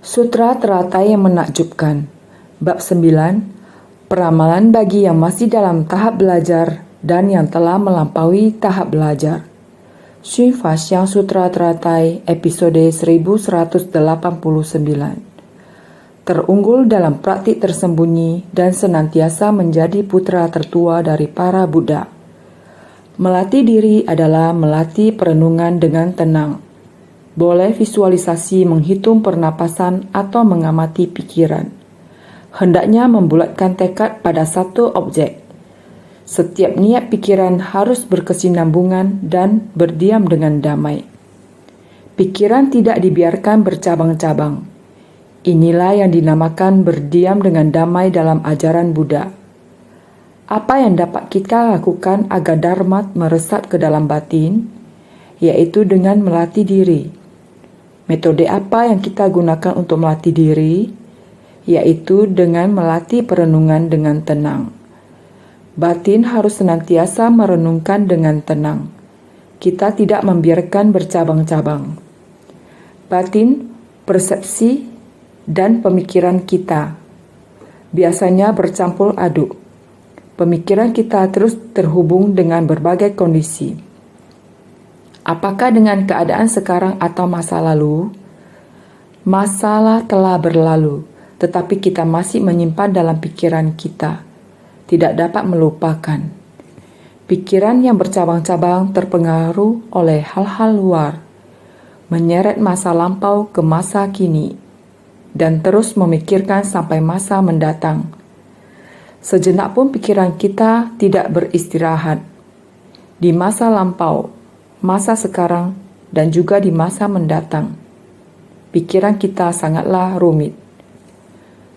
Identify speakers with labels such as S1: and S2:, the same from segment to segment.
S1: Sutra teratai yang menakjubkan. Bab 9. Peramalan bagi yang masih dalam tahap belajar dan yang telah melampaui tahap belajar. Xun Faxiang Sutra Teratai episode 1189. Terunggul dalam praktik tersembunyi dan senantiasa menjadi putra tertua dari para Buddha. Melatih diri adalah melatih perenungan dengan tenang. Boleh visualisasi menghitung pernapasan atau mengamati pikiran. Hendaknya membulatkan tekad pada satu objek. Setiap niat pikiran harus berkesinambungan dan berdiam dengan damai. Pikiran tidak dibiarkan bercabang-cabang. Inilah yang dinamakan berdiam dengan damai dalam ajaran Buddha. Apa yang dapat kita lakukan agar dharma meresap ke dalam batin, yaitu dengan melatih diri. Metode apa yang kita gunakan untuk melatih diri, yaitu dengan melatih perenungan dengan tenang. Batin harus senantiasa merenungkan dengan tenang. Kita tidak membiarkan bercabang-cabang. Batin, persepsi, dan pemikiran kita biasanya bercampur aduk. Pemikiran kita terus terhubung dengan berbagai kondisi. Apakah dengan keadaan sekarang atau masa lalu? Masalah telah berlalu, tetapi kita masih menyimpan dalam pikiran kita. Tidak dapat melupakan. Pikiran yang bercabang-cabang terpengaruh oleh hal-hal luar, menyeret masa lampau ke masa kini, dan terus memikirkan sampai masa mendatang. Sejenak pun pikiran kita tidak beristirahat. Di masa lampau, masa sekarang, dan juga di masa mendatang. Pikiran kita sangatlah rumit.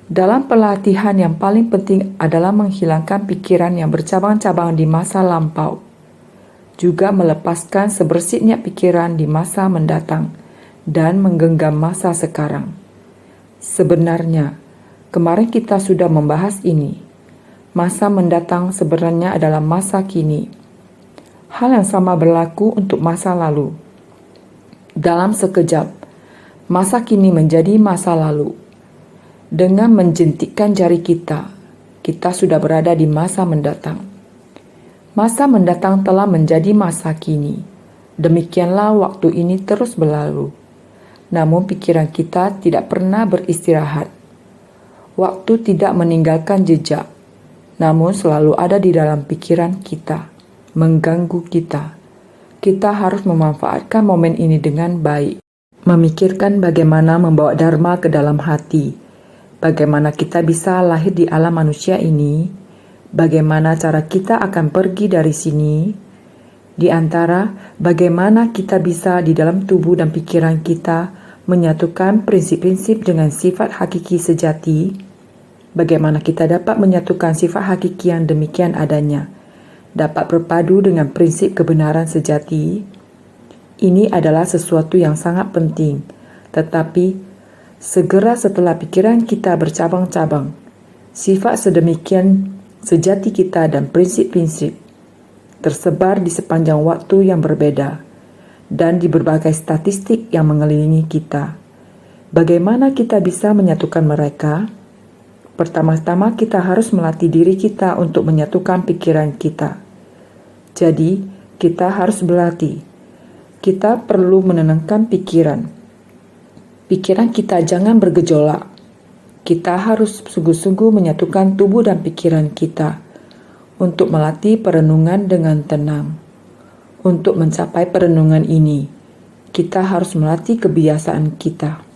S1: Dalam pelatihan yang paling penting adalah menghilangkan pikiran yang bercabang-cabang di masa lampau. Juga melepaskan sebersihnya pikiran di masa mendatang dan menggenggam masa sekarang. Sebenarnya, kemarin kita sudah membahas ini. Masa mendatang sebenarnya adalah masa kini. Hal yang sama berlaku untuk masa lalu. Dalam sekejap, masa kini menjadi masa lalu. Dengan menjentikkan jari kita, kita sudah berada di masa mendatang. Masa mendatang telah menjadi masa kini. Demikianlah waktu ini terus berlalu. Namun pikiran kita tidak pernah beristirahat. Waktu tidak meninggalkan jejak, namun selalu ada di dalam pikiran kita, mengganggu kita. Kita harus memanfaatkan momen ini dengan baik. Memikirkan bagaimana membawa dharma ke dalam hati. Bagaimana kita bisa lahir di alam manusia ini. Bagaimana cara kita akan pergi dari sini. Di antara bagaimana kita bisa di dalam tubuh dan pikiran kita menyatukan prinsip-prinsip dengan sifat hakiki sejati. Bagaimana kita dapat menyatukan sifat hakiki yang demikian adanya. Dapat berpadu dengan prinsip kebenaran sejati. Ini adalah sesuatu yang sangat penting, tetapi segera setelah pikiran kita bercabang-cabang, sifat sedemikian sejati kita dan prinsip-prinsip tersebar di sepanjang waktu yang berbeda dan di berbagai statistik yang mengelilingi kita. Bagaimana kita bisa menyatukan mereka? Pertama-tama kita harus melatih diri kita untuk menyatukan pikiran kita. Jadi, kita harus berlatih. Kita perlu menenangkan pikiran. Pikiran kita jangan bergejolak. Kita harus sungguh-sungguh menyatukan tubuh dan pikiran kita untuk melatih perenungan dengan tenang. Untuk mencapai perenungan ini, kita harus melatih kebiasaan kita.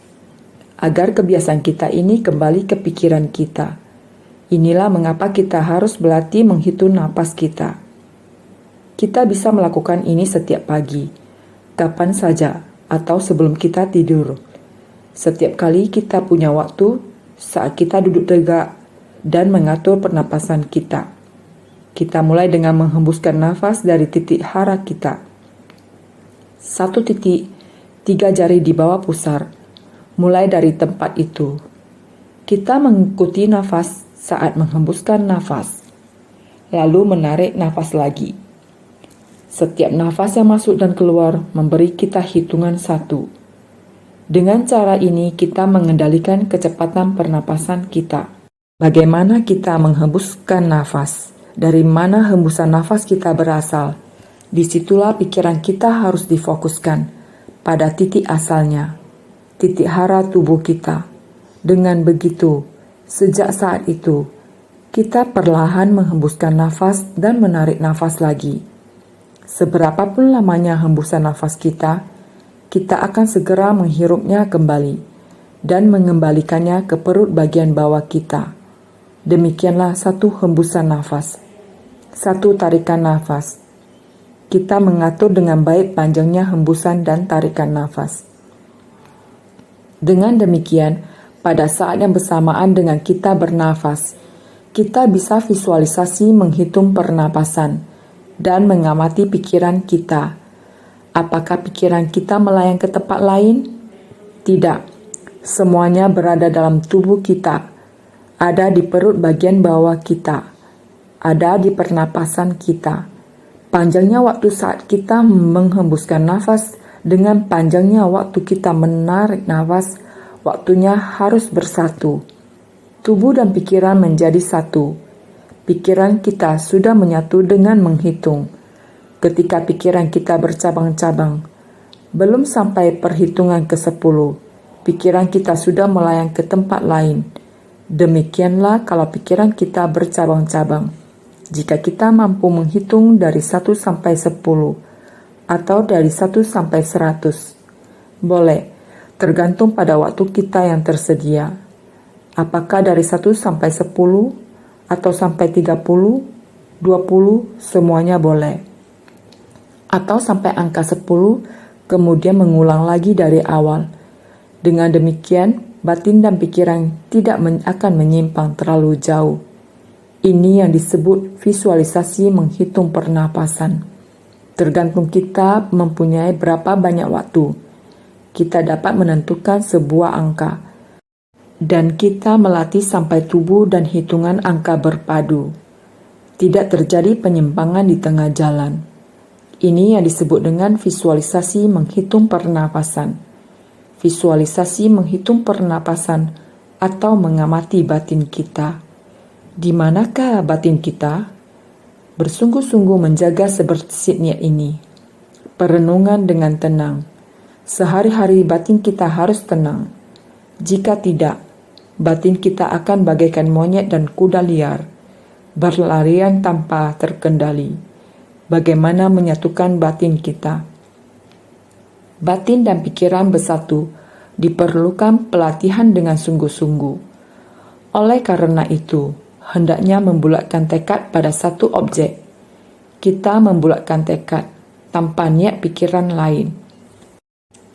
S1: Agar kebiasaan kita ini kembali ke pikiran kita. Inilah mengapa kita harus berlatih menghitung napas kita. Kita bisa melakukan ini setiap pagi, kapan saja, atau sebelum kita tidur. Setiap kali kita punya waktu, saat kita duduk tegak dan mengatur pernapasan kita. Kita mulai dengan menghembuskan nafas dari titik hara kita. 1 titik, 3 jari di bawah pusar. Mulai dari tempat itu. Kita mengikuti nafas saat menghembuskan nafas. Lalu menarik nafas lagi. Setiap nafas yang masuk dan keluar memberi kita hitungan 1. Dengan cara ini, kita mengendalikan kecepatan pernapasan kita. Bagaimana kita menghembuskan nafas? Dari mana hembusan nafas kita berasal? Disitulah pikiran kita harus difokuskan pada titik asalnya, titik hara tubuh kita. Dengan begitu, sejak saat itu, kita perlahan menghembuskan nafas dan menarik nafas lagi. Seberapapun lamanya hembusan nafas kita akan segera menghirupnya kembali dan mengembalikannya ke perut bagian bawah kita. Demikianlah satu hembusan nafas, satu tarikan nafas. Kita mengatur dengan baik panjangnya hembusan dan tarikan nafas. Dengan demikian, pada saat yang bersamaan dengan kita bernafas, kita bisa visualisasi menghitung pernapasan dan mengamati pikiran kita. Apakah pikiran kita melayang ke tempat lain? Tidak. Semuanya berada dalam tubuh kita. Ada di perut bagian bawah kita. Ada di pernapasan kita. Panjangnya waktu saat kita menghembuskan nafas dengan panjangnya waktu kita menarik nafas, waktunya harus bersatu. Tubuh dan pikiran menjadi satu. Pikiran kita sudah menyatu dengan menghitung. Ketika pikiran kita bercabang-cabang, belum sampai perhitungan ke-10, pikiran kita sudah melayang ke tempat lain. Demikianlah kalau pikiran kita bercabang-cabang. Jika kita mampu menghitung dari 1 sampai 10, atau dari 1 sampai 100, boleh, tergantung pada waktu kita yang tersedia. Apakah dari 1 sampai 10, atau sampai 30, 20, semuanya boleh. Atau sampai angka 10, kemudian mengulang lagi dari awal. Dengan demikian, batin dan pikiran tidak akan menyimpang terlalu jauh. Ini yang disebut visualisasi menghitung pernapasan. Tergantung kita mempunyai berapa banyak waktu. Kita dapat menentukan sebuah angka. Dan kita melatih sampai tubuh dan hitungan angka berpadu. Tidak terjadi penyimpangan di tengah jalan. Ini yang disebut dengan visualisasi menghitung pernapasan. Visualisasi menghitung pernapasan atau mengamati batin kita. Di manakah batin kita? Bersungguh-sungguh menjaga sebersih niat ini. Perenungan dengan tenang. Sehari-hari batin kita harus tenang. Jika tidak, batin kita akan bagaikan monyet dan kuda liar, berlarian tanpa terkendali. Bagaimana menyatukan batin kita? Batin dan pikiran bersatu diperlukan pelatihan dengan sungguh-sungguh. Oleh karena itu, hendaknya membulatkan tekad pada satu objek. Kita membulatkan tekad tanpa niat pikiran lain.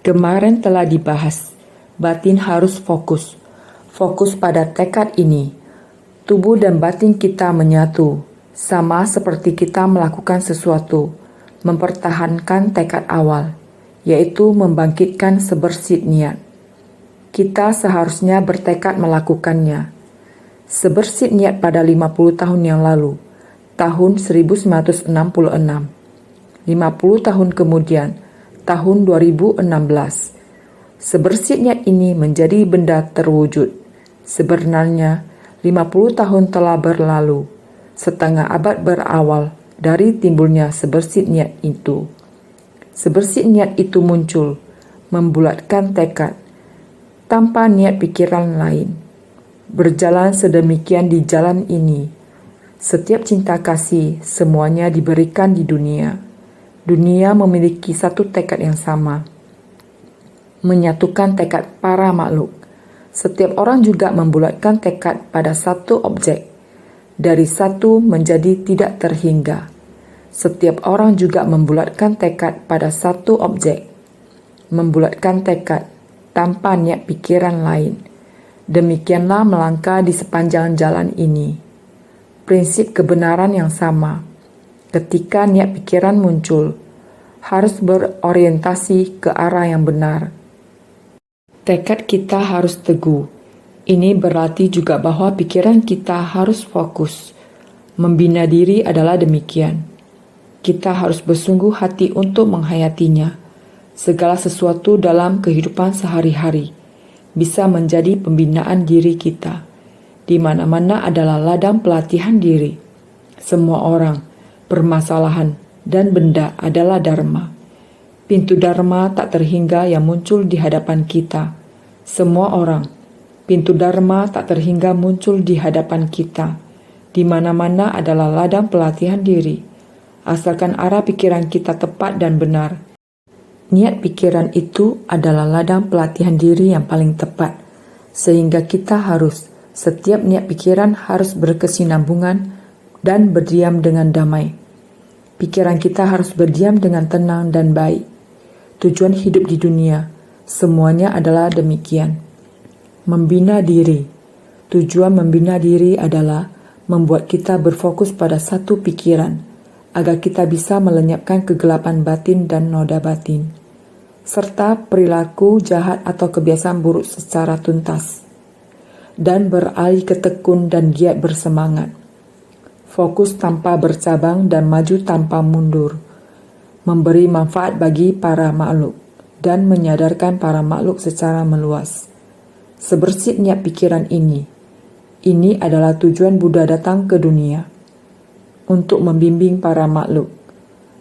S1: Kemarin telah dibahas, batin harus fokus. Fokus pada tekad ini. Tubuh dan batin kita menyatu. Sama seperti kita melakukan sesuatu, mempertahankan tekad awal, yaitu membangkitkan sebersih niat. Kita seharusnya bertekad melakukannya. Sebersih niat pada 50 tahun yang lalu, tahun 1966. 50 tahun kemudian, tahun 2016. Sebersih niat ini menjadi benda terwujud. Sebenarnya, 50 tahun telah berlalu. Setengah abad berawal dari timbulnya sebersih niat itu. Sebersih niat itu muncul, membulatkan tekad, tanpa niat pikiran lain. Berjalan sedemikian di jalan ini. Setiap cinta kasih, semuanya diberikan di dunia. Dunia memiliki satu tekad yang sama. Menyatukan tekad para makhluk. Setiap orang juga membulatkan tekad pada satu objek. Dari satu menjadi tidak terhingga. Setiap orang juga membulatkan tekad pada satu objek. Membulatkan tekad tanpa niat pikiran lain. Demikianlah melangkah di sepanjang jalan ini. Prinsip kebenaran yang sama. Ketika niat pikiran muncul, harus berorientasi ke arah yang benar. Tekad kita harus teguh. Ini berarti juga bahwa pikiran kita harus fokus. Membina diri adalah demikian. Kita harus bersungguh hati untuk menghayatinya. Segala sesuatu dalam kehidupan sehari-hari bisa menjadi pembinaan diri kita. Di mana-mana adalah ladang pelatihan diri. Semua orang, permasalahan, dan benda adalah dharma. Pintu dharma tak terhingga yang muncul di hadapan kita. Semua orang, pintu dharma tak terhingga muncul di hadapan kita. Di mana-mana adalah ladang pelatihan diri. Asalkan arah pikiran kita tepat dan benar. Niat pikiran itu adalah ladang pelatihan diri yang paling tepat, sehingga kita setiap niat pikiran harus berkesinambungan dan berdiam dengan damai. Pikiran kita harus berdiam dengan tenang dan baik. Tujuan hidup di dunia, semuanya adalah demikian. Membina diri. Tujuan membina diri adalah membuat kita berfokus pada satu pikiran, agar kita bisa melenyapkan kegelapan batin dan noda batin, serta perilaku jahat atau kebiasaan buruk secara tuntas, dan beralih ke tekun dan giat bersemangat. Fokus tanpa bercabang dan maju tanpa mundur, memberi manfaat bagi para makhluk, dan menyadarkan para makhluk secara meluas. Sebersih niat pikiran ini adalah tujuan Buddha datang ke dunia, untuk membimbing para makhluk.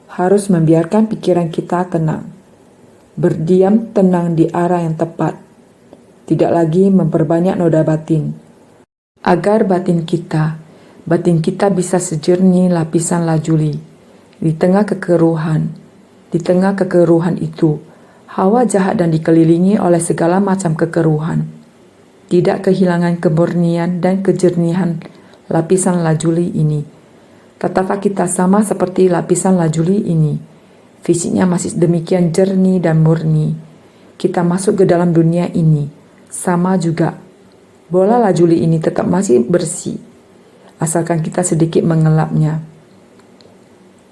S1: Harus membiarkan pikiran kita tenang, berdiam tenang di arah yang tepat, tidak lagi memperbanyak noda batin, agar batin kita bisa sejernih lapisan lajuli. Di tengah kekeruhan itu, hawa jahat dan dikelilingi oleh segala macam kekeruhan. Tidak kehilangan kemurnian dan kejernihan lapisan lajuli ini. Tatapan kita sama seperti lapisan lajuli ini. Fisiknya masih demikian jernih dan murni. Kita masuk ke dalam dunia ini, sama juga. Bola lajuli ini tetap masih bersih, asalkan kita sedikit mengelapnya.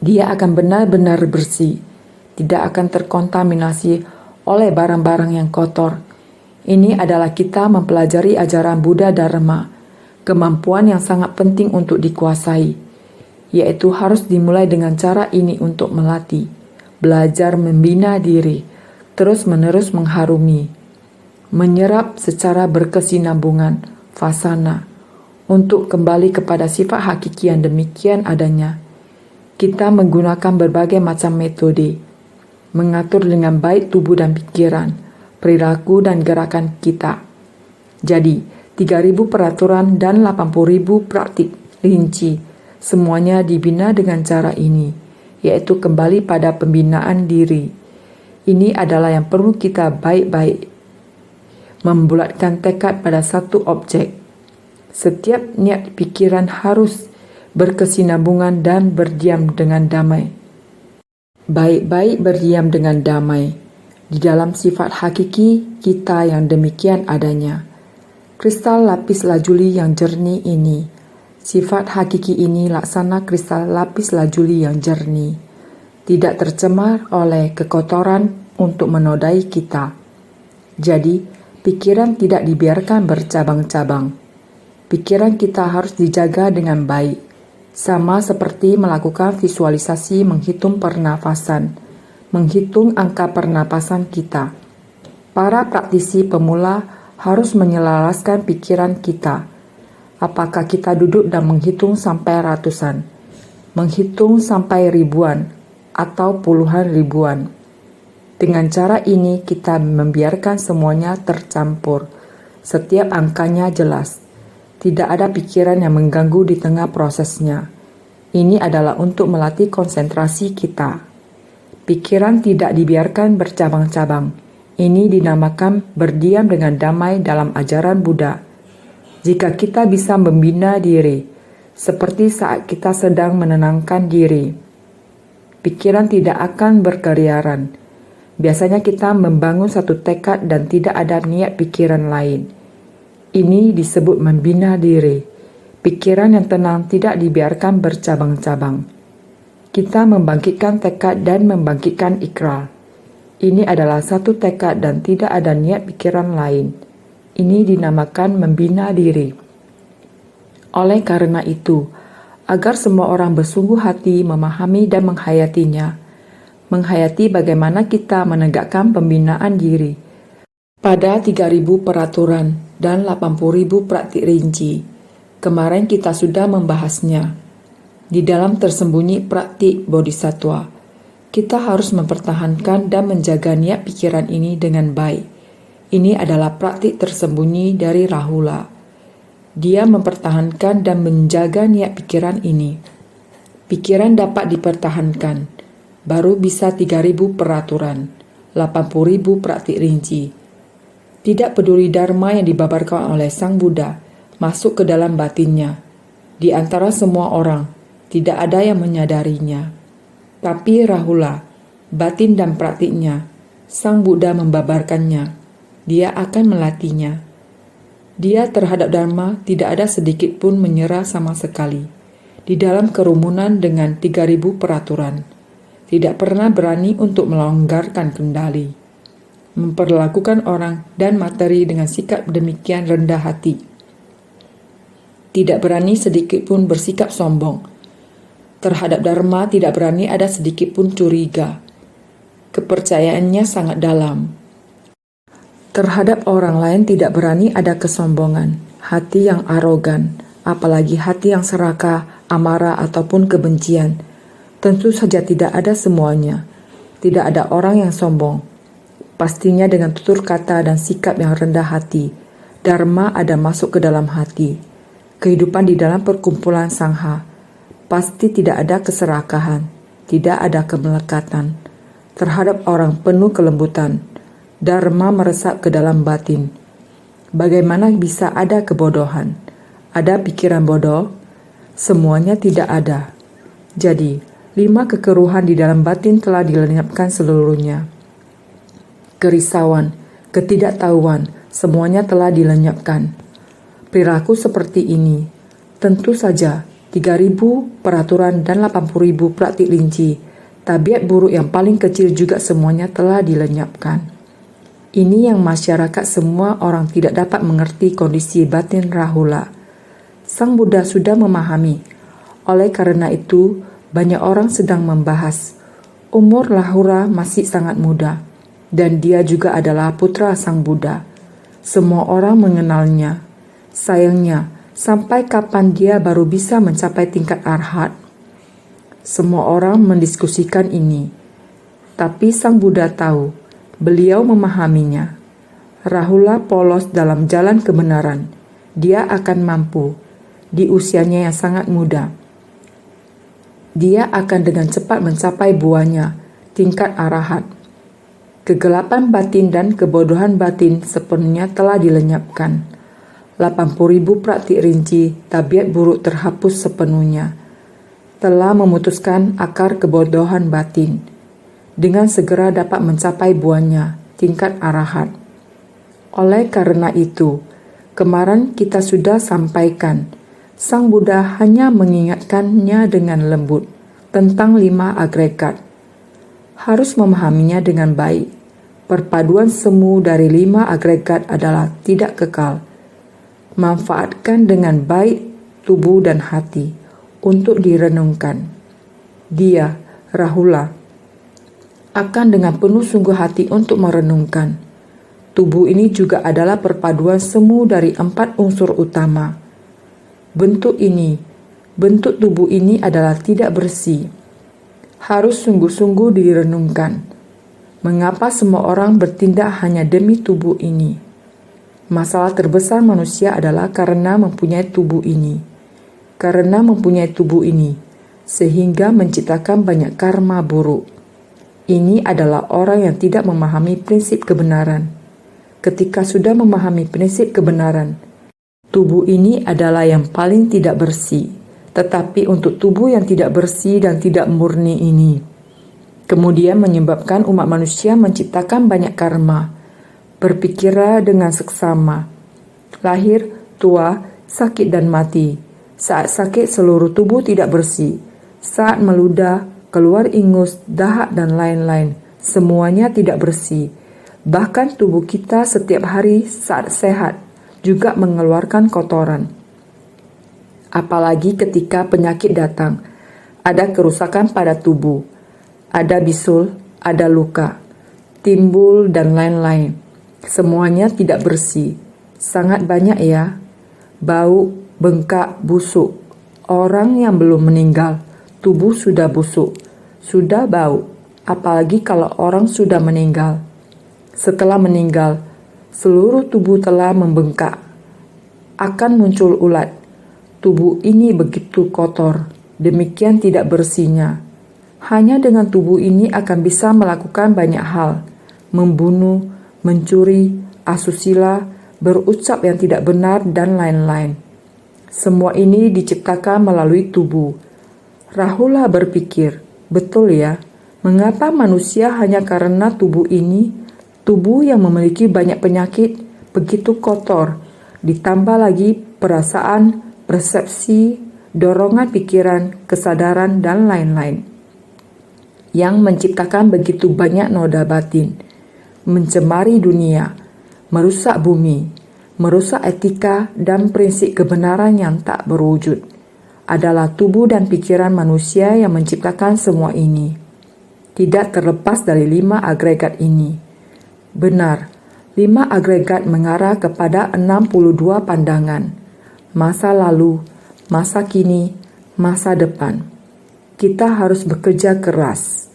S1: Dia akan benar-benar bersih, tidak akan terkontaminasi oleh barang-barang yang kotor. Ini adalah kita mempelajari ajaran Buddha Dharma, kemampuan yang sangat penting untuk dikuasai, yaitu harus dimulai dengan cara ini untuk melatih, belajar membina diri, terus-menerus mengharumi, menyerap secara berkesinambungan, fasana, untuk kembali kepada sifat hakiki yang demikian adanya. Kita menggunakan berbagai macam metode, mengatur dengan baik tubuh dan pikiran, perilaku dan gerakan kita. Jadi, 3.000 peraturan dan 80.000 praktik rinci, semuanya dibina dengan cara ini, yaitu kembali pada pembinaan diri. Ini adalah yang perlu kita baik-baik. Membulatkan tekad pada satu objek. Setiap niat pikiran harus berkesinambungan dan berdiam dengan damai. Baik-baik berdiam dengan damai di dalam sifat hakiki kita yang demikian adanya. Kristal lapis lajuli yang jernih ini, sifat hakiki ini laksana kristal lapis lajuli yang jernih, tidak tercemar oleh kekotoran untuk menodai kita. Jadi, pikiran tidak dibiarkan bercabang-cabang. Pikiran kita harus dijaga dengan baik, sama seperti melakukan visualisasi menghitung pernafasan, menghitung angka pernapasan kita. Para praktisi pemula harus menyelaraskan pikiran kita. Apakah kita duduk dan menghitung sampai ratusan, menghitung sampai ribuan, atau puluhan ribuan. Dengan cara ini kita membiarkan semuanya tercampur. Setiap angkanya jelas. Tidak ada pikiran yang mengganggu di tengah prosesnya. Ini adalah untuk melatih konsentrasi kita. Pikiran tidak dibiarkan bercabang-cabang. Ini dinamakan berdiam dengan damai dalam ajaran Buddha. Jika kita bisa membina diri, seperti saat kita sedang menenangkan diri, pikiran tidak akan berkeliaran. Biasanya kita membangun satu tekad dan tidak ada niat pikiran lain. Ini disebut membina diri. Pikiran yang tenang tidak dibiarkan bercabang-cabang. Kita membangkitkan tekad dan membangkitkan ikrar. Ini adalah satu tekad dan tidak ada niat pikiran lain. Ini dinamakan membina diri. Oleh karena itu, agar semua orang bersungguh hati memahami dan menghayatinya, menghayati bagaimana kita menegakkan pembinaan diri pada 3.000 peraturan dan 80.000 praktik rinci. Kemarin kita sudah membahasnya. Di dalam tersembunyi praktik bodhisattva, kita harus mempertahankan dan menjaga niat pikiran ini dengan baik. Ini adalah praktik tersembunyi dari Rahula. Dia mempertahankan dan menjaga niat pikiran ini. Pikiran dapat dipertahankan, baru bisa 3.000 peraturan, 80.000 praktik rinci. Tidak peduli dharma yang dibabarkan oleh Sang Buddha masuk ke dalam batinnya. Di antara semua orang, tidak ada yang menyadarinya. Tapi Rahula, batin dan praktiknya, Sang Buddha membabarkannya. Dia akan melatihnya. Dia terhadap dharma tidak ada sedikit pun menyerah sama sekali. Di dalam kerumunan dengan 3.000 peraturan, tidak pernah berani untuk melonggarkan kendali. Memperlakukan orang dan materi dengan sikap demikian rendah hati. Tidak berani sedikit pun bersikap sombong. Terhadap dharma tidak berani ada sedikit pun curiga. Kepercayaannya sangat dalam. Terhadap orang lain tidak berani ada kesombongan, hati yang arogan, apalagi hati yang serakah, amarah ataupun kebencian. Tentu saja tidak ada semuanya. Tidak ada orang yang sombong. Pastinya dengan tutur kata dan sikap yang rendah hati, dharma ada masuk ke dalam hati. Kehidupan di dalam perkumpulan sangha, pasti tidak ada keserakahan, tidak ada kemelekatan. Terhadap orang penuh kelembutan, dharma meresap ke dalam batin. Bagaimana bisa ada kebodohan? Ada pikiran bodoh? Semuanya tidak ada. Jadi, 5 kekeruhan di dalam batin telah dilenyapkan seluruhnya. Kerisauan, ketidaktahuan, semuanya telah dilenyapkan. Perilaku seperti ini, tentu saja 3.000 peraturan dan 80.000 praktik rinci, tabiat buruk yang paling kecil juga semuanya telah dilenyapkan. Ini yang masyarakat semua orang tidak dapat mengerti kondisi batin Rahula. Sang Buddha sudah memahami. Oleh karena itu, banyak orang sedang membahas. Umur Rahula masih sangat muda, dan dia juga adalah putra Sang Buddha. Semua orang mengenalnya. Sayangnya, sampai kapan dia baru bisa mencapai tingkat arhat? Semua orang mendiskusikan ini. Tapi Sang Buddha tahu. Beliau memahaminya. Rahula polos dalam jalan kebenaran. Dia akan mampu. Di usianya yang sangat muda, dia akan dengan cepat mencapai buahnya, tingkat arahat. Kegelapan batin dan kebodohan batin sepenuhnya telah dilenyapkan. 80.000 praktik rinci, tabiat buruk terhapus sepenuhnya. Telah memutuskan akar kebodohan batin. Dengan segera dapat mencapai buahnya, tingkat arahat. Oleh karena itu, kemarin kita sudah sampaikan, Sang Buddha hanya mengingatkannya dengan lembut tentang 5 agregat. Harus memahaminya dengan baik. Perpaduan semu dari 5 agregat adalah tidak kekal. Manfaatkan dengan baik tubuh dan hati untuk direnungkan. Dia, Rahula, akan dengan penuh sungguh hati untuk merenungkan. Tubuh ini juga adalah perpaduan semu dari 4 unsur utama. Bentuk tubuh ini adalah tidak bersih. Harus sungguh-sungguh direnungkan. Mengapa semua orang bertindak hanya demi tubuh ini? Masalah terbesar manusia adalah karena mempunyai tubuh ini. Karena mempunyai tubuh ini, sehingga menciptakan banyak karma buruk. Ini adalah orang yang tidak memahami prinsip kebenaran. Ketika sudah memahami prinsip kebenaran, tubuh ini adalah yang paling tidak bersih. Tetapi untuk tubuh yang tidak bersih dan tidak murni ini, kemudian menyebabkan umat manusia menciptakan banyak karma, berpikirlah dengan seksama, lahir, tua, sakit dan mati. Saat sakit seluruh tubuh tidak bersih. Saat meludah, keluar ingus, dahak dan lain-lain, semuanya tidak bersih. Bahkan tubuh kita setiap hari saat sehat juga mengeluarkan kotoran. Apalagi ketika penyakit datang, ada kerusakan pada tubuh. ada bisul, ada luka, timbul dan lain-lain. Semuanya tidak bersih. Sangat banyak ya. Bau, bengkak, busuk. Orang yang belum meninggal, tubuh sudah busuk, sudah bau. Apalagi kalau orang sudah meninggal. Setelah meninggal, seluruh tubuh telah membengkak. Akan muncul ulat. Tubuh ini begitu kotor, demikian tidak bersihnya. Hanya dengan tubuh ini akan bisa melakukan banyak hal, membunuh, mencuri, asusila, berucap yang tidak benar, dan lain-lain. Semua ini diciptakan melalui tubuh. Rahula berpikir, betul ya, mengapa manusia hanya karena tubuh ini, tubuh yang memiliki banyak penyakit, begitu kotor, ditambah lagi perasaan, persepsi, dorongan pikiran, kesadaran, dan lain-lain, yang menciptakan begitu banyak noda batin, mencemari dunia, merusak bumi, merusak etika dan prinsip kebenaran yang tak berwujud. Adalah tubuh dan pikiran manusia yang menciptakan semua ini. Tidak terlepas dari 5 agregat ini. Benar, 5 agregat mengarah kepada 62 pandangan. Masa lalu, masa kini, masa depan. Kita harus bekerja keras.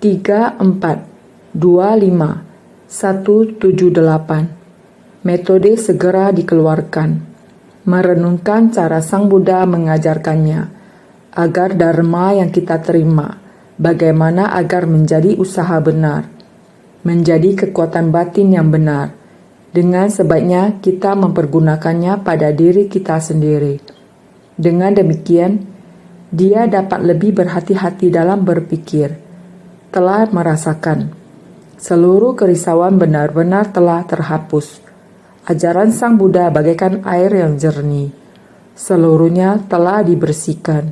S1: 3, 4, 2, 5, 1, 7, 8. Metode segera dikeluarkan. Merenungkan cara Sang Buddha mengajarkannya, agar dharma yang kita terima, bagaimana agar menjadi usaha benar, menjadi kekuatan batin yang benar. Dengan sebaiknya kita mempergunakannya pada diri kita sendiri. Dengan demikian, dia dapat lebih berhati-hati dalam berpikir. Telah merasakan, seluruh kerisauan benar-benar telah terhapus. Ajaran Sang Buddha bagaikan air yang jernih. Seluruhnya telah dibersihkan.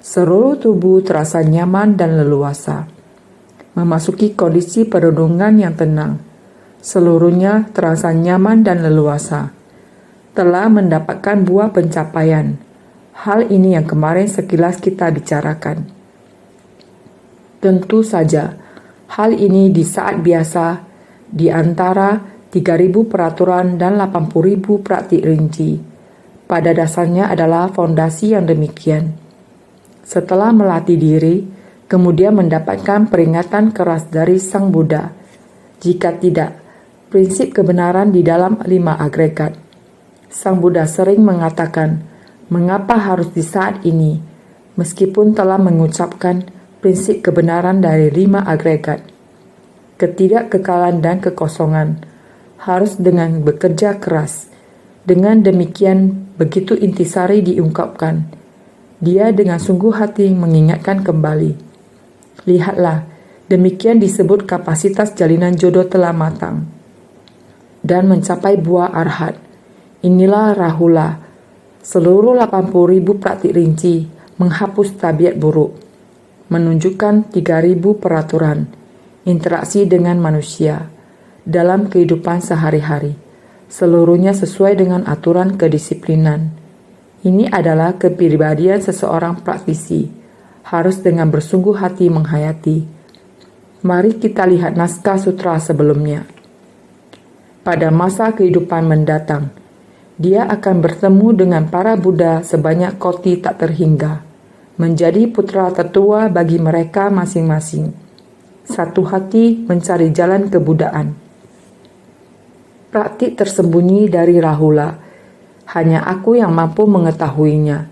S1: Seluruh tubuh terasa nyaman dan leluasa. Memasuki kondisi perenungan yang tenang. Seluruhnya terasa nyaman dan leluasa. Telah mendapatkan buah pencapaian. Hal ini yang kemarin sekilas kita bicarakan. Tentu saja, hal ini di saat biasa, di antara 3.000 peraturan dan 80.000 praktik rinci. Pada dasarnya adalah fondasi yang demikian. Setelah melatih diri, kemudian mendapatkan peringatan keras dari Sang Buddha. Jika tidak, prinsip kebenaran di dalam 5 agregat. Sang Buddha sering mengatakan, mengapa harus di saat ini, meskipun telah mengucapkan prinsip kebenaran dari 5 agregat. Ketidakkekalan dan kekosongan harus dengan bekerja keras. Dengan demikian, begitu intisari diungkapkan, dia dengan sungguh hati mengingatkan kembali. Lihatlah, demikian disebut kapasitas jalinan jodoh telah matang dan mencapai buah arhat. Inilah Rahula. Seluruh 80.000 praktik rinci menghapus tabiat buruk, menunjukkan 3.000 peraturan, interaksi dengan manusia, dalam kehidupan sehari-hari. Seluruhnya sesuai dengan aturan kedisiplinan. Ini adalah kepribadian seseorang praktisi, harus dengan bersungguh hati menghayati. Mari kita lihat naskah sutra sebelumnya. Pada masa kehidupan mendatang, dia akan bertemu dengan para Buddha sebanyak koti tak terhingga, menjadi putra tertua bagi mereka masing-masing. Satu hati mencari jalan kebudaan. Praktik tersembunyi dari Rahula, hanya aku yang mampu mengetahuinya.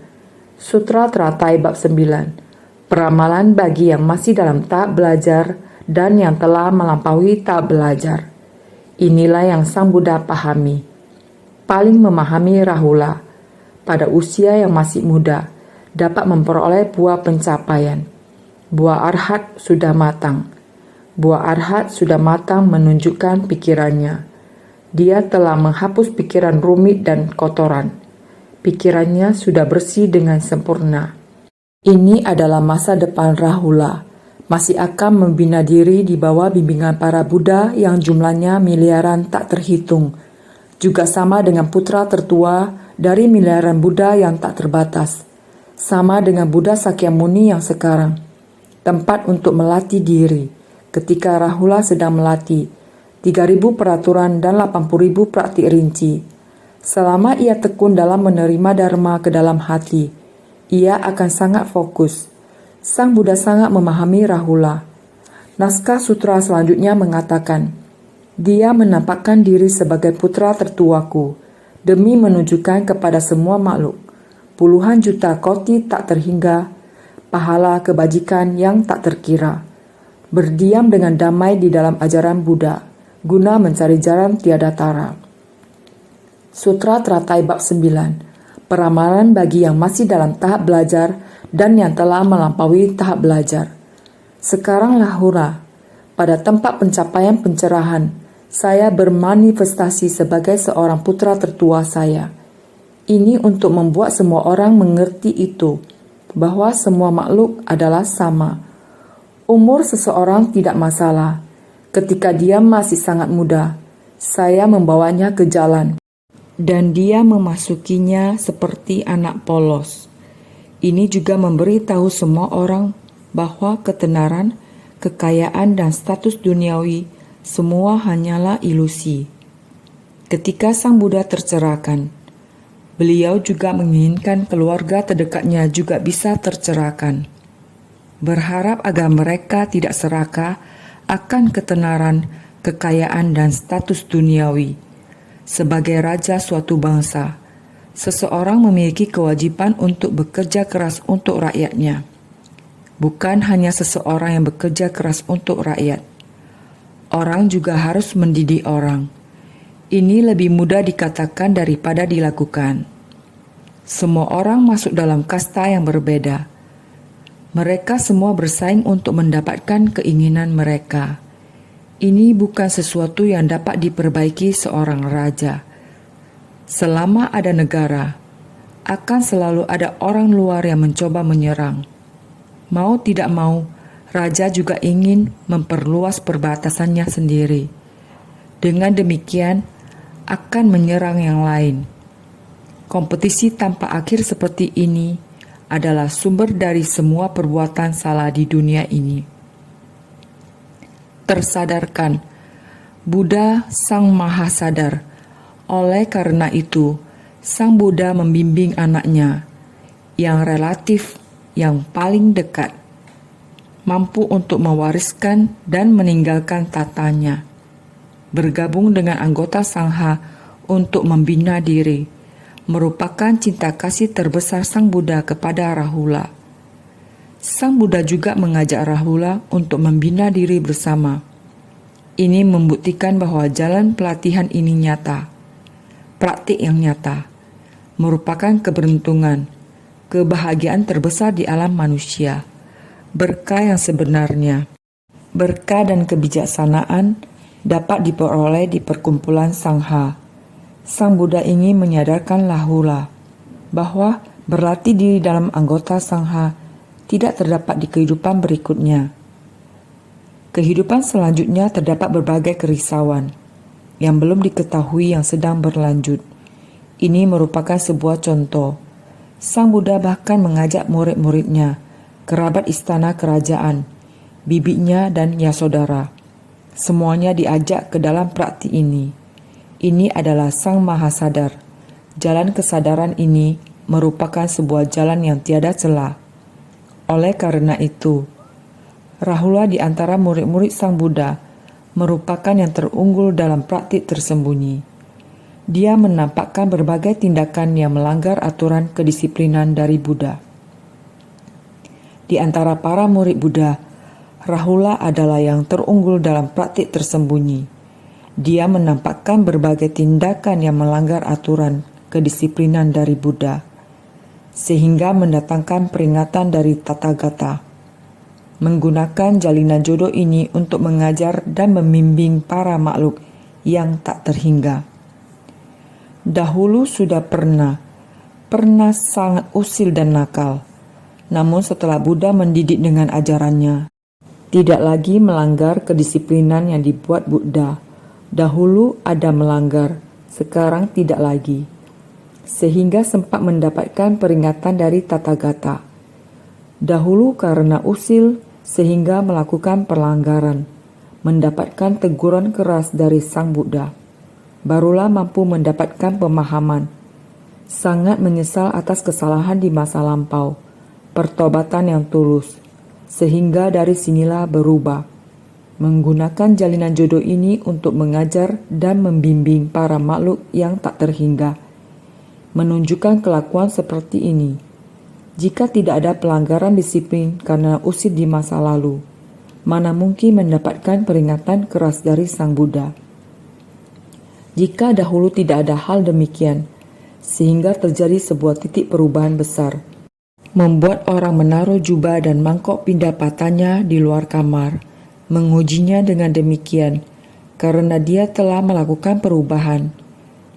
S1: Sutra Teratai Bab 9, Peramalan bagi yang masih dalam tahap belajar dan yang telah melampaui tahap belajar. Inilah yang Sang Buddha pahami. Paling memahami Rahula, pada usia yang masih muda, dapat memperoleh buah pencapaian. Buah arhat sudah matang. Buah arhat sudah matang menunjukkan pikirannya. Dia telah menghapus pikiran rumit dan kotoran. Pikirannya sudah bersih dengan sempurna. Ini adalah masa depan Rahula. Masih akan membina diri di bawah bimbingan para Buddha yang jumlahnya miliaran tak terhitung. Juga sama dengan putra tertua dari miliaran Buddha yang tak terbatas. Sama dengan Buddha Sakyamuni yang sekarang. tempat untuk melatih diri. Ketika Rahula sedang melatih 3.000 peraturan dan 80.000 praktik rinci. Selama ia tekun dalam menerima Dharma ke dalam hati, ia akan sangat fokus. Sang Buddha sangat memahami Rahula. Naskah sutra selanjutnya mengatakan, dia menampakkan diri sebagai putra tertuaku demi menunjukkan kepada semua makhluk puluhan juta koti tak terhingga pahala kebajikan yang tak terkira. Berdiam dengan damai di dalam ajaran Buddha guna mencari jalan tiada tara. Sutra Teratai Bab 9. Peramalan bagi yang masih dalam tahap belajar dan yang telah melampaui tahap belajar. Sekarang Rahula, pada tempat pencapaian pencerahan, saya bermanifestasi sebagai seorang putra tertua saya. Ini untuk membuat semua orang mengerti itu, bahwa semua makhluk adalah sama. Umur seseorang tidak masalah. Ketika dia masih sangat muda, saya membawanya ke jalan, dan dia memasukinya seperti anak polos. Ini juga memberitahu semua orang bahwa ketenaran, kekayaan, dan status duniawi semua hanyalah ilusi. Ketika Sang Buddha tercerahkan, beliau juga menginginkan keluarga terdekatnya juga bisa tercerahkan. Berharap agar mereka tidak serakah akan ketenaran, kekayaan, dan status duniawi. Sebagai raja suatu bangsa, seseorang memiliki kewajiban untuk bekerja keras untuk rakyatnya. Bukan hanya seseorang yang bekerja keras untuk rakyat. Orang juga harus mendidik orang. Ini lebih mudah dikatakan daripada dilakukan. Semua orang masuk dalam kasta yang berbeda. Mereka semua bersaing untuk mendapatkan keinginan mereka. Ini bukan sesuatu yang dapat diperbaiki seorang raja. Selama ada negara, akan selalu ada orang luar yang mencoba menyerang. Mau tidak mau, raja juga ingin memperluas perbatasannya sendiri. Dengan demikian, akan menyerang yang lain. Kompetisi tanpa akhir seperti ini adalah sumber dari semua perbuatan salah di dunia ini. Tersadarkan, Buddha Sang Maha Sadar. Oleh karena itu, Sang Buddha membimbing anaknya yang relatif yang paling dekat, mampu untuk mewariskan dan meninggalkan tatanya, bergabung dengan anggota Sangha untuk membina diri, merupakan cinta kasih terbesar Sang Buddha kepada Rahula. Sang Buddha juga mengajak Rahula untuk membina diri bersama. Ini membuktikan bahwa jalan pelatihan ini nyata, praktik yang nyata, merupakan keberuntungan, kebahagiaan terbesar di alam manusia, berkah yang sebenarnya. Berkah dan kebijaksanaan dapat diperoleh di perkumpulan Sangha. Sang Buddha ingin menyadarkan Rahula bahwa berlatih diri dalam anggota Sangha tidak terdapat di kehidupan berikutnya. Kehidupan selanjutnya terdapat berbagai kerisauan yang belum diketahui yang sedang berlanjut. Ini merupakan sebuah contoh. Sang Buddha bahkan mengajak murid-muridnya, kerabat istana kerajaan, bibinya dan Yasodhara. Semuanya diajak ke dalam praktik ini. Ini adalah Sang Maha Sadar. Jalan kesadaran ini merupakan sebuah jalan yang tiada celah. Oleh karena itu, Rahula di antara murid-murid Sang Buddha merupakan yang terunggul dalam praktik tersembunyi. Dia menampakkan berbagai tindakan yang melanggar aturan kedisiplinan dari Buddha. Di antara para murid Buddha, Rahula adalah yang terunggul dalam praktik tersembunyi. Dia menampakkan berbagai tindakan yang melanggar aturan kedisiplinan dari Buddha, sehingga mendatangkan peringatan dari Tathagata. Menggunakan jalinan jodoh ini untuk mengajar dan membimbing para makhluk yang tak terhingga. Dahulu sudah pernah sangat usil dan nakal. Namun setelah Buddha mendidik dengan ajarannya, tidak lagi melanggar kedisiplinan yang dibuat Buddha. Dahulu ada melanggar, sekarang tidak lagi. Sehingga sempat mendapatkan peringatan dari Tathagata. Dahulu karena usil, sehingga melakukan pelanggaran, mendapatkan teguran keras dari Sang Buddha. Barulah mampu mendapatkan pemahaman, sangat menyesal atas kesalahan di masa lampau, pertobatan yang tulus, sehingga dari sinilah berubah. Menggunakan jalinan jodoh ini untuk mengajar dan membimbing para makhluk yang tak terhingga. Menunjukkan kelakuan seperti ini, jika tidak ada pelanggaran disiplin karena usil di masa lalu, mana mungkin mendapatkan peringatan keras dari Sang Buddha. Jika dahulu tidak ada hal demikian, sehingga terjadi sebuah titik perubahan besar, membuat orang menaruh jubah dan mangkok pindapatannya di luar kamar, mengujinya dengan demikian, karena dia telah melakukan perubahan.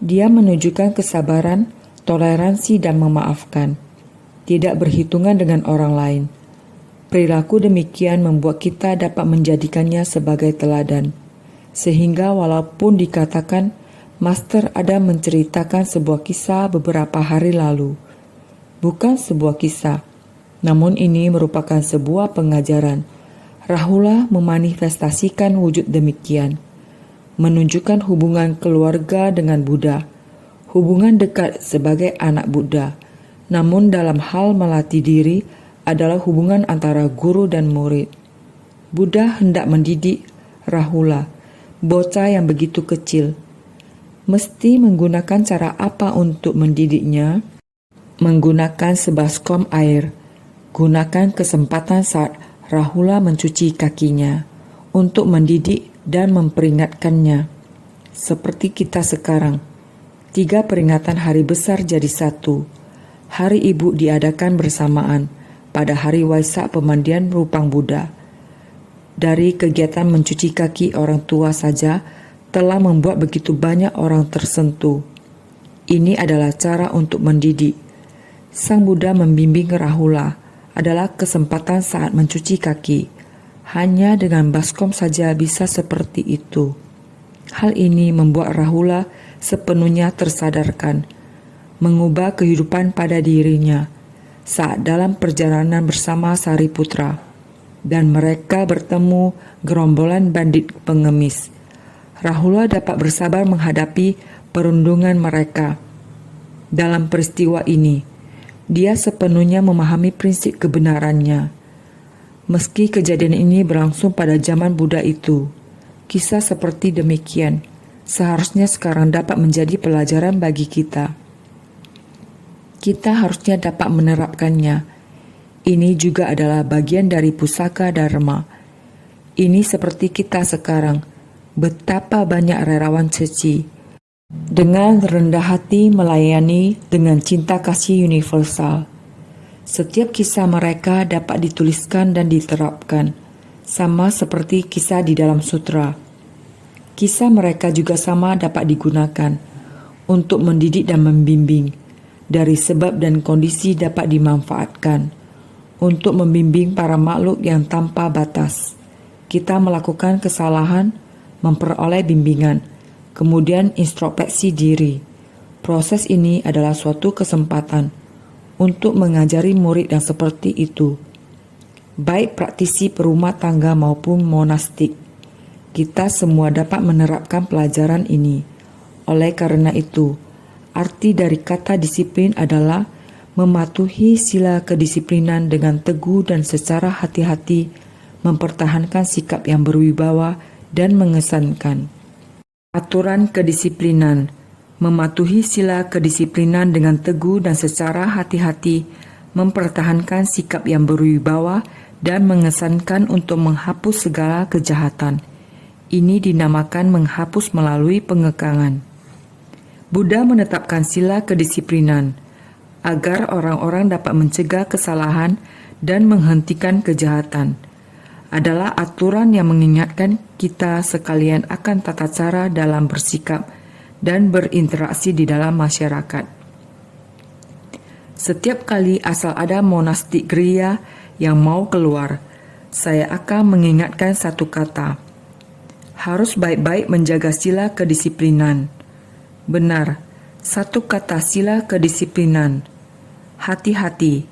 S1: Dia menunjukkan kesabaran, toleransi dan memaafkan, tidak berhitungan dengan orang lain. Perilaku demikian membuat kita dapat menjadikannya sebagai teladan, sehingga walaupun dikatakan Master ada menceritakan sebuah kisah beberapa hari lalu, bukan sebuah kisah, namun ini merupakan sebuah pengajaran. Rahula memanifestasikan wujud demikian, menunjukkan hubungan keluarga dengan Buddha, hubungan dekat sebagai anak Buddha, namun dalam hal melatih diri adalah hubungan antara guru dan murid. Buddha hendak mendidik Rahula, bocah yang begitu kecil. Mesti menggunakan cara apa untuk mendidiknya? Menggunakan sebaskom air. Gunakan kesempatan saat Rahula mencuci kakinya untuk mendidik dan memperingatkannya. Seperti kita sekarang, 3 peringatan hari besar jadi satu. Hari Ibu diadakan bersamaan pada hari Waisak pemandian Rupang Buddha. Dari kegiatan mencuci kaki orang tua saja telah membuat begitu banyak orang tersentuh. Ini adalah cara untuk mendidik. Sang Buddha membimbing Rahula adalah kesempatan saat mencuci kaki. Hanya dengan baskom saja bisa seperti itu. Hal ini membuat Rahula sepenuhnya tersadarkan, mengubah kehidupan pada dirinya saat dalam perjalanan bersama Sariputra, dan mereka bertemu gerombolan bandit pengemis. Rahula dapat bersabar menghadapi perundungan mereka. Dalam peristiwa ini, dia sepenuhnya memahami prinsip kebenarannya. Meski kejadian ini berlangsung pada zaman Buddha itu, kisah seperti demikian seharusnya sekarang dapat menjadi pelajaran bagi kita. Kita harusnya dapat menerapkannya. Ini juga adalah bagian dari pusaka Dharma. Ini seperti kita sekarang, betapa banyak relawan suci, dengan rendah hati melayani dengan cinta kasih universal. Setiap kisah mereka dapat dituliskan dan diterapkan, sama seperti kisah di dalam sutra. Kisah mereka juga sama dapat digunakan untuk mendidik dan membimbing. Dari sebab dan kondisi dapat dimanfaatkan untuk membimbing para makhluk yang tanpa batas. Kita melakukan kesalahan, memperoleh bimbingan, kemudian introspeksi diri. Proses ini adalah suatu kesempatan untuk mengajari murid yang seperti itu, baik praktisi perumah tangga maupun monastik. Kita semua dapat menerapkan pelajaran ini. Oleh karena itu, arti dari kata disiplin adalah mematuhi sila kedisiplinan dengan teguh dan secara hati-hati mempertahankan sikap yang berwibawa dan mengesankan. Aturan kedisiplinan. Mematuhi sila kedisiplinan dengan teguh dan secara hati-hati mempertahankan sikap yang berwibawa dan mengesankan untuk menghapus segala kejahatan. Ini dinamakan menghapus melalui pengekangan. Buddha menetapkan sila kedisiplinan agar orang-orang dapat mencegah kesalahan dan menghentikan kejahatan. Adalah aturan yang mengingatkan kita sekalian akan tata cara dalam bersikap dan berinteraksi di dalam masyarakat. Setiap kali asal ada monastik gerilya yang mau keluar, saya akan mengingatkan satu kata. Harus baik-baik menjaga sila kedisiplinan. Benar, satu kata sila kedisiplinan. Hati-hati,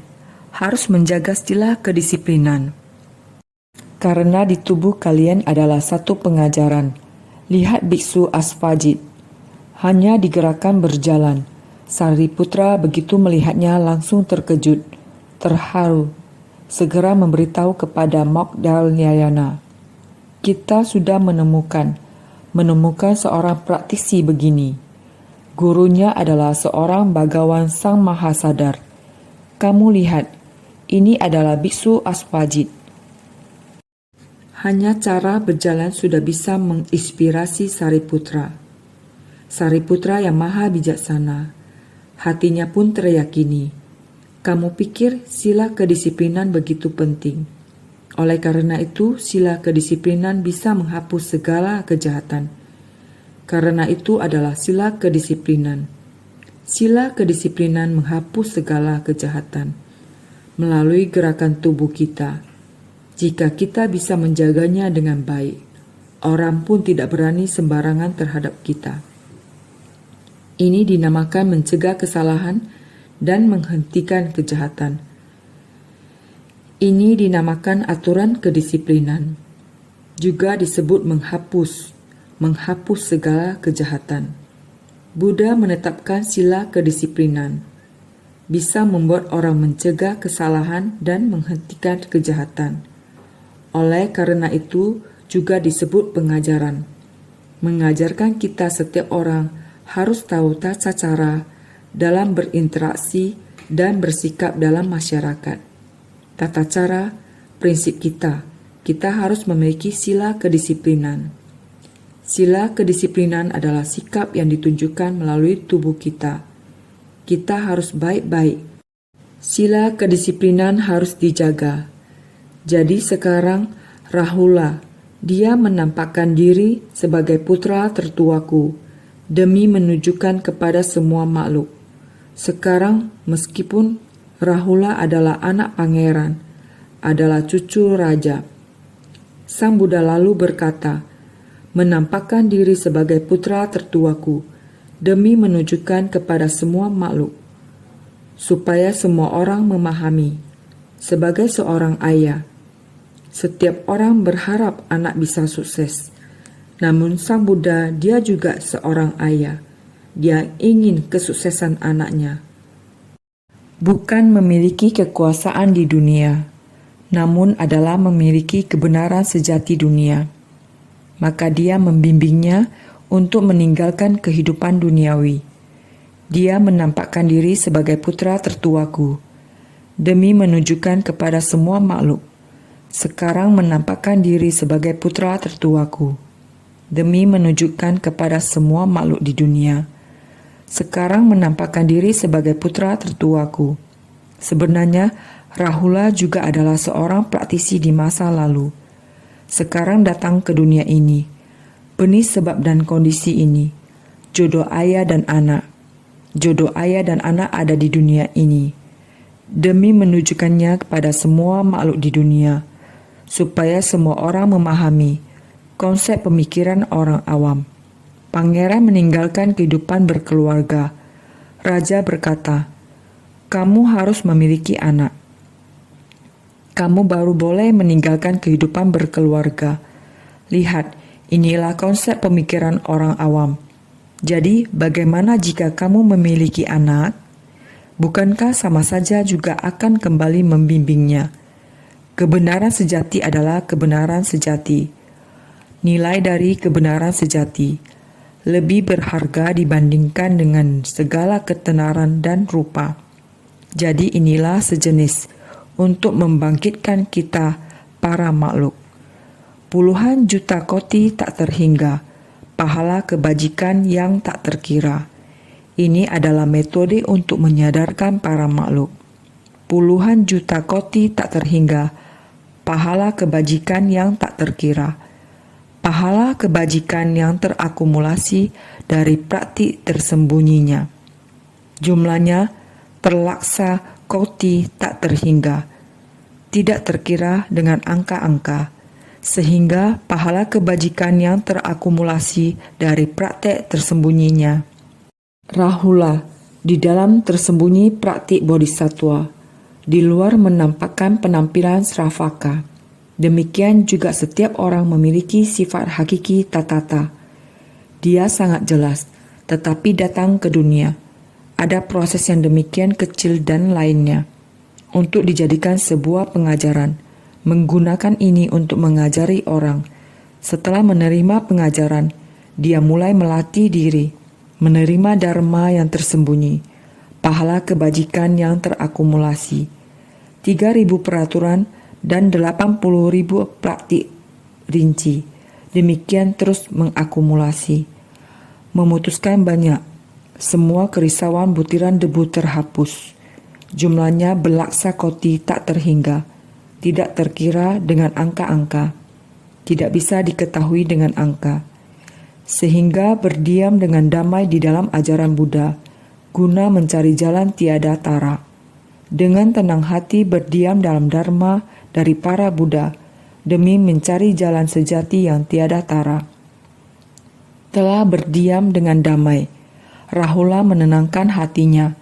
S1: harus menjaga sila kedisiplinan. Karena di tubuh kalian adalah satu pengajaran. Lihat biksu Asvajit. Hanya digerakkan berjalan. Sariputra begitu melihatnya langsung terkejut, terharu. Segera memberitahu kepada Mogdalnyayana. Kita sudah menemukan seorang praktisi begini. Gurunya adalah seorang bagawan Sang Mahasadar. Kamu lihat, ini adalah biksu Asvajit. Hanya cara berjalan sudah bisa menginspirasi Sariputra. Sariputra yang maha bijaksana. Hatinya pun teryakini. Kamu pikir sila kedisiplinan begitu penting. Oleh karena itu, sila kedisiplinan bisa menghapus segala kejahatan. Karena itu adalah sila kedisiplinan. Sila kedisiplinan menghapus segala kejahatan melalui gerakan tubuh kita. Jika kita bisa menjaganya dengan baik, orang pun tidak berani sembarangan terhadap kita. Ini dinamakan mencegah kesalahan dan menghentikan kejahatan. Ini dinamakan aturan kedisiplinan. Juga disebut menghapus segala kejahatan. Buddha menetapkan sila kedisiplinan. Bisa membuat orang mencegah kesalahan dan menghentikan kejahatan. Oleh karena itu, juga disebut pengajaran. Mengajarkan kita setiap orang harus tahu tata cara dalam berinteraksi dan bersikap dalam masyarakat. Tata cara, prinsip kita harus memiliki sila kedisiplinan. Sila kedisiplinan adalah sikap yang ditunjukkan melalui tubuh kita. Kita harus baik-baik. Sila kedisiplinan harus dijaga. Jadi sekarang Rahula, dia menampakkan diri sebagai putra tertuaku demi menunjukkan kepada semua makhluk. Sekarang meskipun Rahula adalah anak pangeran, adalah cucu raja. Sang Buddha lalu berkata, menampakkan diri sebagai putra tertuaku demi menunjukkan kepada semua makhluk, supaya semua orang memahami. Sebagai seorang ayah, setiap orang berharap anak bisa sukses. Namun Sang Buddha, dia juga seorang ayah. Dia ingin kesuksesan anaknya. Bukan memiliki kekuasaan di dunia, namun adalah memiliki kebenaran sejati dunia. Maka dia membimbingnya untuk meninggalkan kehidupan duniawi. Dia menampakkan diri sebagai putra tertuaku, demi menunjukkan kepada semua makhluk. Sekarang menampakkan diri sebagai putra tertuaku, demi menunjukkan kepada semua makhluk di dunia. Sekarang menampakkan diri sebagai putra tertuaku. Sebenarnya, Rahula juga adalah seorang praktisi di masa lalu. Sekarang datang ke dunia ini. Benih sebab dan kondisi ini. Jodoh ayah dan anak. Jodoh ayah dan anak ada di dunia ini. Demi menunjukkannya kepada semua makhluk di dunia. Supaya semua orang memahami konsep pemikiran orang awam. Pangeran meninggalkan kehidupan berkeluarga. Raja berkata, kamu harus memiliki anak. Kamu baru boleh meninggalkan kehidupan berkeluarga. Lihat, inilah konsep pemikiran orang awam. Jadi, bagaimana jika kamu memiliki anak? Bukankah sama saja juga akan kembali membimbingnya? Kebenaran sejati adalah kebenaran sejati. Nilai dari kebenaran sejati lebih berharga dibandingkan dengan segala ketenaran dan rupa. Jadi inilah sejenis untuk membangkitkan kita para makhluk. Puluhan juta koti tak terhingga, pahala kebajikan yang tak terkira. Ini adalah metode untuk menyadarkan para makhluk. Puluhan juta koti tak terhingga, pahala kebajikan yang tak terkira. Pahala kebajikan yang terakumulasi dari praktik tersembunyinya. Jumlahnya terlaksa koti tak terhingga, tidak terkira dengan angka-angka, sehingga pahala kebajikan yang terakumulasi dari praktek tersembunyinya. Rahula, di dalam tersembunyi praktik bodhisattva, di luar menampakkan penampilan Sravaka. Demikian juga setiap orang memiliki sifat hakiki tatata. Dia sangat jelas, tetapi datang ke dunia. Ada proses yang demikian kecil dan lainnya untuk dijadikan sebuah pengajaran. Menggunakan ini untuk mengajari orang. Setelah menerima pengajaran, dia mulai melatih diri, menerima dharma yang tersembunyi, pahala kebajikan yang terakumulasi, 3.000 peraturan dan 80.000 praktik rinci. Demikian terus mengakumulasi. Memutuskan banyak. Semua kerisauan butiran debu terhapus. Jumlahnya belaksa koti tak terhingga. Tidak terkira dengan angka-angka. Tidak bisa diketahui dengan angka. Sehingga berdiam dengan damai di dalam ajaran Buddha, guna mencari jalan tiada tara. Dengan tenang hati berdiam dalam dharma dari para Buddha, demi mencari jalan sejati yang tiada tara. Telah berdiam dengan damai, Rahula menenangkan hatinya.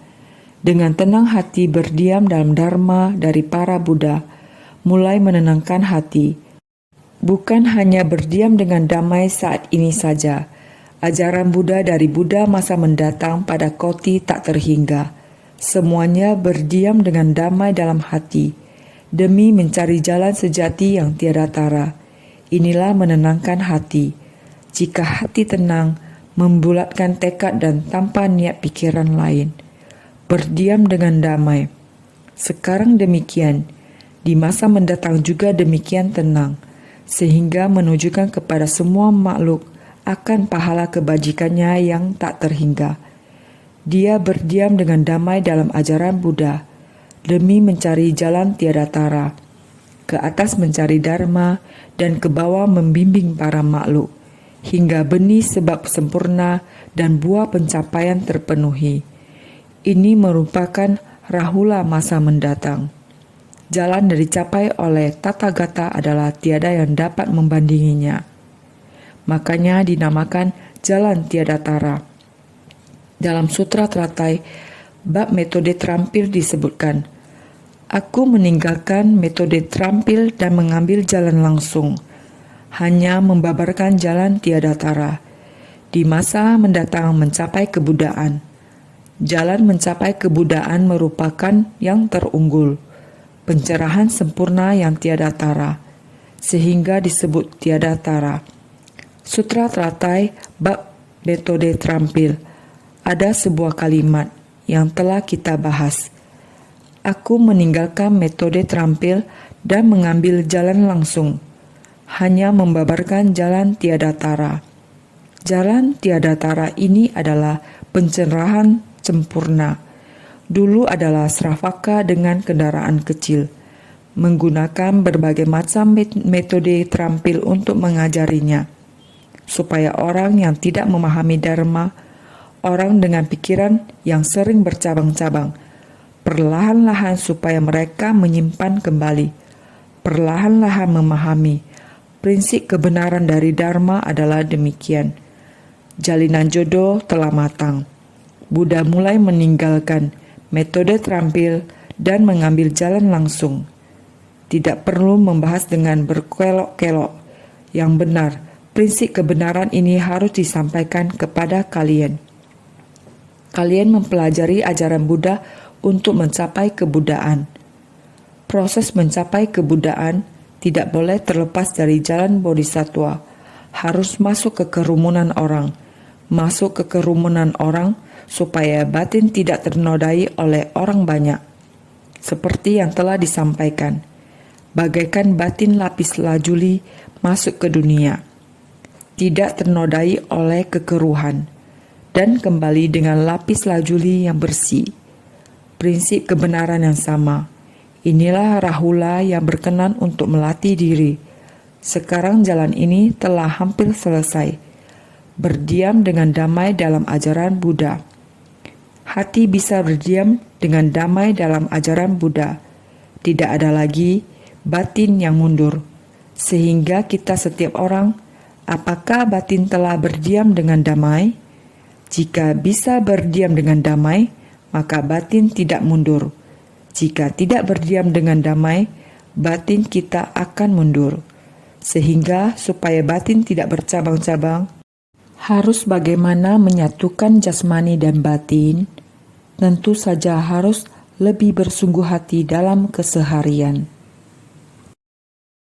S1: Dengan tenang hati berdiam dalam dharma dari para Buddha, mulai menenangkan hati. Bukan hanya berdiam dengan damai saat ini saja, ajaran Buddha dari Buddha masa mendatang pada koti tak terhingga. Semuanya berdiam dengan damai dalam hati, demi mencari jalan sejati yang tiada tara. Inilah menenangkan hati. Jika hati tenang, membulatkan tekad dan tanpa niat pikiran lain. Berdiam dengan damai. Sekarang demikian, di masa mendatang juga demikian tenang, sehingga menunjukkan kepada semua makhluk akan pahala kebajikannya yang tak terhingga. Dia berdiam dengan damai dalam ajaran Buddha, demi mencari jalan tiada tara, ke atas mencari dharma, dan ke bawah membimbing para makhluk, hingga benih sebab sempurna dan buah pencapaian terpenuhi. Ini merupakan Rahula masa mendatang. Jalan yang dicapai oleh Tathagata adalah tiada yang dapat membandinginya. Makanya dinamakan jalan tiada tara. Dalam Sutra Teratai, bab metode terampil disebutkan, aku meninggalkan metode terampil dan mengambil jalan langsung, hanya membabarkan jalan tiada tara. Di masa mendatang mencapai kebudaan. Jalan mencapai kebudaan merupakan yang terunggul, pencerahan sempurna yang tiada tara, sehingga disebut tiada tara. Sutra Teratai bab metode terampil. Ada sebuah kalimat yang telah kita bahas. Aku meninggalkan metode terampil dan mengambil jalan langsung, hanya membabarkan jalan tiada tara. Jalan tiada tara ini adalah pencerahan sempurna. Dulu adalah Sravaka dengan kendaraan kecil, menggunakan berbagai macam metode terampil untuk mengajarinya, supaya orang yang tidak memahami dharma, orang dengan pikiran yang sering bercabang-cabang, perlahan-lahan supaya mereka menyimpan kembali, perlahan-lahan memahami. Prinsip kebenaran dari dharma adalah demikian. Jalinan jodoh telah matang. Buddha mulai meninggalkan metode terampil dan mengambil jalan langsung. Tidak perlu membahas dengan berkelok-kelok. Yang benar, prinsip kebenaran ini harus disampaikan kepada kalian. Kalian mempelajari ajaran Buddha untuk mencapai kebudaan. Proses mencapai kebudaan tidak boleh terlepas dari jalan bodhisattva. Harus masuk ke kerumunan orang. Masuk ke kerumunan orang supaya batin tidak ternodai oleh orang banyak. Seperti yang telah disampaikan, bagaikan batin lapis lajuli masuk ke dunia, tidak ternodai oleh kekeruhan, dan kembali dengan lapis lajuli yang bersih. Prinsip kebenaran yang sama. Inilah Rahula yang berkenan untuk melatih diri. Sekarang jalan ini telah hampir selesai. Berdiam dengan damai dalam ajaran Buddha. Hati bisa berdiam dengan damai dalam ajaran Buddha. Tidak ada lagi batin yang mundur. Sehingga kita setiap orang, apakah batin telah berdiam dengan damai? Jika bisa berdiam dengan damai, maka batin tidak mundur. Jika tidak berdiam dengan damai, batin kita akan mundur. Sehingga supaya batin tidak bercabang-cabang, harus bagaimana menyatukan jasmani dan batin, tentu saja harus lebih bersungguh hati dalam keseharian.